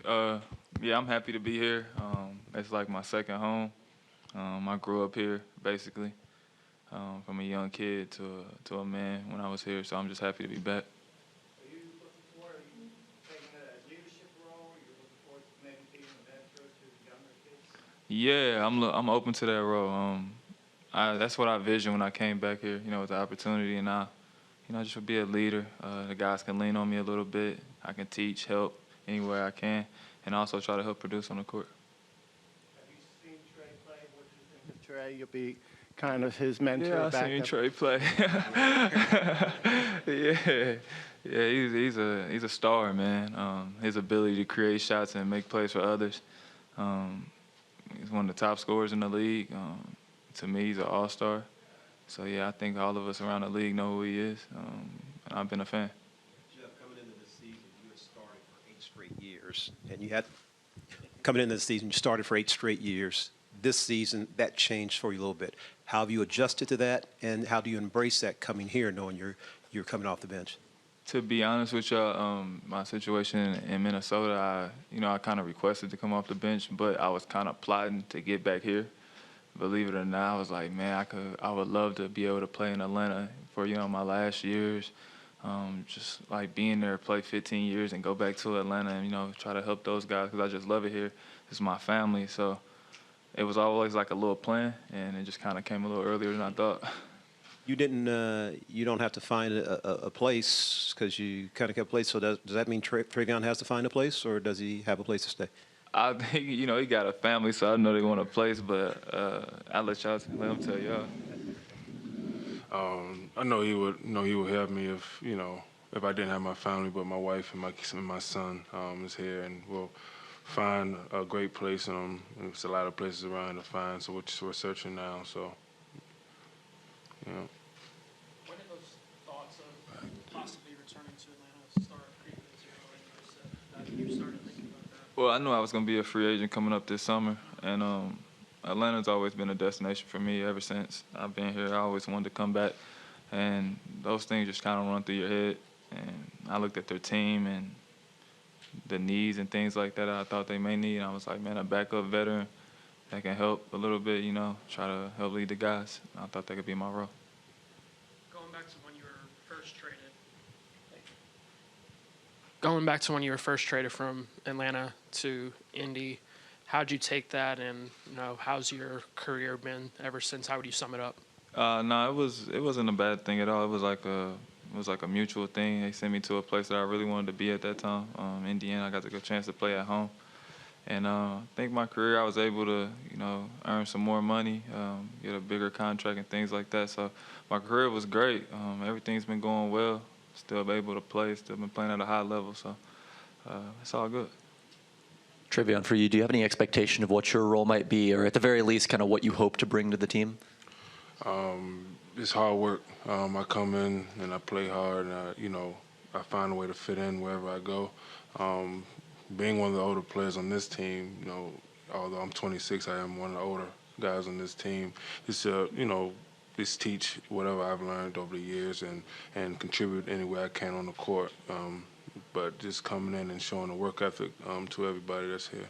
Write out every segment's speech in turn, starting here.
Uh, yeah, I'm happy to be here. It's like my second home. I grew up here basically, from a young kid to a man when I was here. So I'm just happy to be back. Are you looking for, are you taking a leadership role? Are you looking forward to maybe being a mentor to the younger kids? Yeah, I'm open to that role. That's what I visioned when I came back here. With the opportunity, and I just would be a leader. The guys can lean on me a little bit. I can teach, help anywhere I can, and also try to help produce on the court. Have you seen Trey play? What do you think of Trey? You'll be kind of his mentor Yeah, I back seen up. Trey play. Yeah, yeah, he's a star, man. His ability to create shots and make plays for others. Um, he's one of the top scorers in the league. To me, he's an all-star. So yeah, I think all of us around the league know who he is, and I've been a fan. Jeff, coming into this season, you had started for 8 straight years, and you had coming into the season, you started for 8 straight years. This season, that changed for you a little bit. How have you adjusted to that, and how do you embrace that coming here, knowing you're coming off the bench? To be honest with y'all, my situation in Minnesota, I kind of requested to come off the bench, but I was kind of plotting to get back here. Believe it or not, I was like, man, I would love to be able to play in Atlanta for my last years. Just like being there, play 15 years, and go back to Atlanta and try to help those guys because I just love it here. It's my family, so it was always like a little plan, and it just kind of came a little earlier than I thought. You didn't. You don't have to find a place because you kind of kept a place. So does that mean Travion has to find a place, or does he have a place to stay? I think he got a family, so I know they want a place, but I'll let him tell y'all. I know he would help me if I didn't have my family, but my wife and my son is here, and we'll find a great place. There's a lot of places around to find, so we're searching now. So, you know. When did those thoughts of possibly returning to Atlanta start creeping into your mind? You started thinking about that. Well, I knew I was going to be a free agent coming up this summer, and Atlanta's always been a destination for me ever since I've been here. I always wanted to come back, and those things just kind of run through your head. And I looked at their team and the needs and things like that I thought they may need, and I was like, man, a backup veteran that can help a little bit, try to help lead the guys. I thought that could be my role. Going back to when you were first traded. Going back to when you were first traded from Atlanta to Indy, how'd you take that, and how's your career been ever since? How would you sum it up? No, it wasn't a bad thing at all. It was like a mutual thing. They sent me to a place that I really wanted to be at that time, Indiana. I got the good chance to play at home, and I think my career I was able to earn some more money, get a bigger contract and things like that. So my career was great. Everything's been going well. Still able to play. Still been playing at a high level. So it's all good. Trevion, for you, do you have any expectation of what your role might be, or at the very least, kind of what you hope to bring to the team? It's hard work. I come in and I play hard, and I find a way to fit in wherever I go. Being one of the older players on this team, although I'm 26, I am one of the older guys on this team. It's just teach whatever I've learned over the years and contribute any way I can on the court. But just coming in and showing a work ethic to everybody that's here.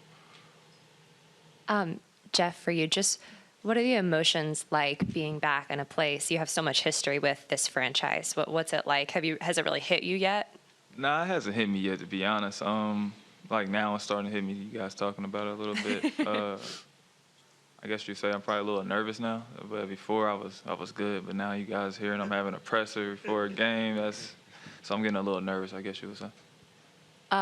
Jeff, for you, just what are the emotions like being back in a place you have so much history with this franchise? What's it like? Has it really hit you yet? Nah, it hasn't hit me yet, to be honest. Like now it's starting to hit me. You guys talking about it a little bit. I guess you say I'm probably a little nervous now, but before I was good. But now you guys hearing I'm having a presser before a game. So I'm getting a little nervous, I guess you would say.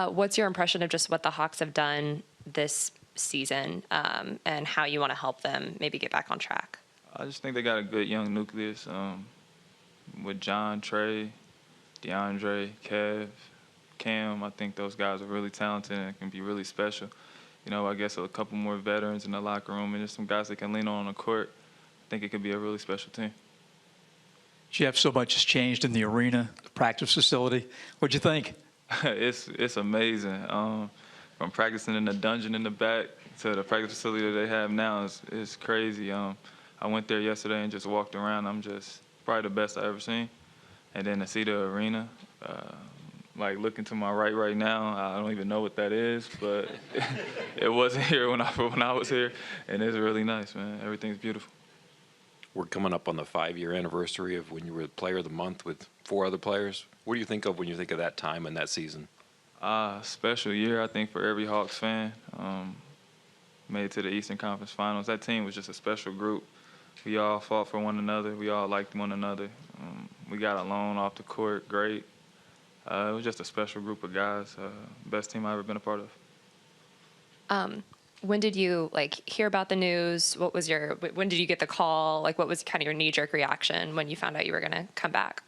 What's your impression of just what the Hawks have done this season, and how you want to help them maybe get back on track? I just think they got a good young nucleus with John, Trey, DeAndre, Kev, Cam. I think those guys are really talented and can be really special. I guess a couple more veterans in the locker room and just some guys that can lean on the court. I think it could be a really special team. Jeff, so much has changed in the arena, the practice facility. What'd you think? It's amazing. From practicing in the dungeon in the back to the practice facility that they have now is crazy. I went there yesterday and just walked around. I'm just probably the best I've ever seen. And then to see the arena, like looking to my right now. I don't even know what that is, but it wasn't here when I was here, and it's really nice, man. Everything's beautiful. We're coming up on the 5-year anniversary of when you were the Player of the Month with 4 other players. What do you think of when you think of that time and that season? Special year, I think, for every Hawks fan. Made it to the Eastern Conference Finals. That team was just a special group. We all fought for one another. We all liked one another. We got along off the court, great. It was just a special group of guys. Best team I've ever been a part of. When did you hear about the news? When did you get the call? What was kind of your knee-jerk reaction when you found out you were going to come back?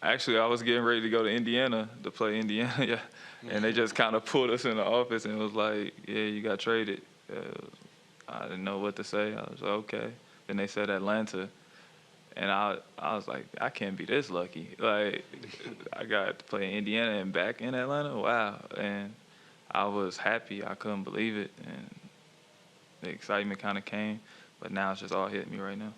Actually, I was getting ready to go to Indiana to play Indiana, yeah. And they just kind of pulled us in the office and was like, yeah, you got traded. I didn't know what to say. I was like, okay. Then they said Atlanta. And I was like, I can't be this lucky. I got to play in Indiana and back in Atlanta. Wow. And I was happy. I couldn't believe it. And the excitement kind of came. But now it's just all hitting me right now.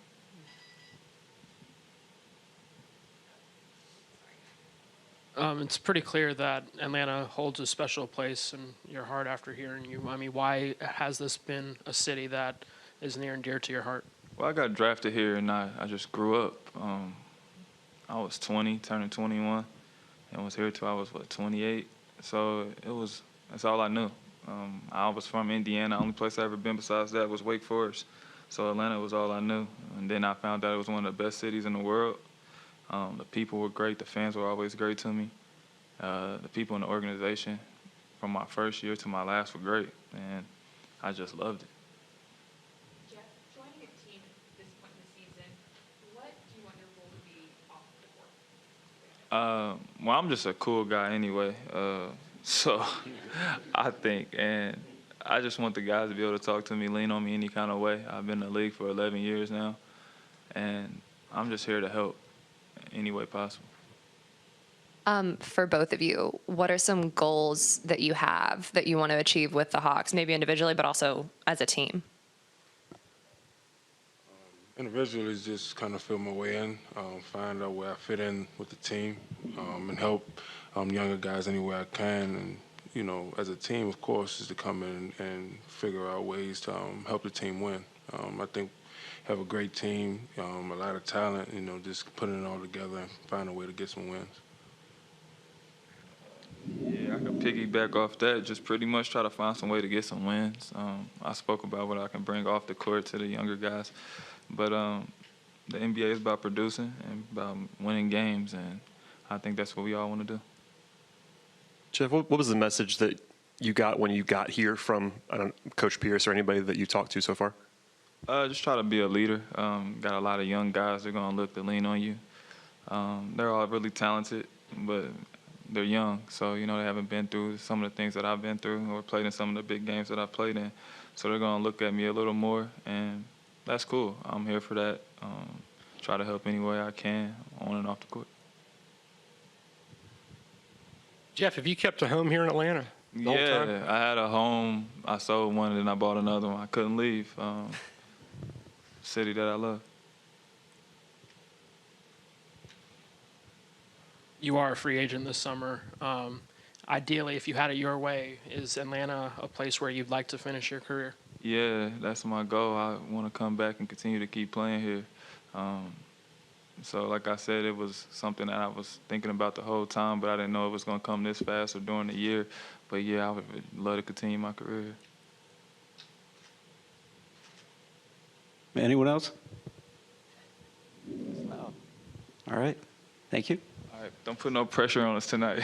It's pretty clear that Atlanta holds a special place in your heart after hearing you. I mean, why has this been a city that is near and dear to your heart? Well, I got drafted here, and I just grew up. I was 20, turning 21, and was here till I was, 28. So that's all I knew. I was from Indiana. The only place I ever been besides that was Wake Forest. So Atlanta was all I knew. And then I found out it was one of the best cities in the world. The people were great. The fans were always great to me. The people in the organization, from my first year to my last, were great. And I just loved it. Jeff, joining a team at this point in the season, what do you want your role to be off the court? Well, I'm just a cool guy anyway. So I think, and I just want the guys to be able to talk to me, lean on me any kind of way. I've been in the league for 11 years now, and I'm just here to help any way possible. For both of you, what are some goals that you have that you want to achieve with the Hawks, maybe individually, but also as a team? Individually, just kind of feel my way in, find out where I fit in with the team, and help younger guys any way I can. And, as a team, of course, is to come in and figure out ways to help the team win. I think we have a great team, a lot of talent, just putting it all together and find a way to get some wins. Yeah, I can piggyback off that. Just pretty much try to find some way to get some wins. I spoke about what I can bring off the court to the younger guys. But the NBA is about producing and about winning games, and I think that's what we all want to do. Jeff, what was the message that you got when you got here from Coach Pierce or anybody that you talked to so far? Just try to be a leader. Got a lot of young guys that are going to look to lean on you. They're all really talented, but they're young. So, they haven't been through some of the things that I've been through or played in some of the big games that I've played in. So they're going to look at me a little more, and that's cool. I'm here for that. Try to help any way I can on and off the court. Jeff, have you kept a home here in Atlanta the whole time? Yeah, I had a home. I sold one, and then I bought another one. I couldn't leave. City that I love. You are a free agent this summer. Ideally, if you had it your way, is Atlanta a place where you'd like to finish your career? Yeah, that's my goal. I want to come back and continue to keep playing here. So like I said, it was something that I was thinking about the whole time, but I didn't know it was going to come this fast or during the year. But, yeah, I would love to continue my career here. Anyone else? All right. Thank you. All right. Don't put no pressure on us tonight.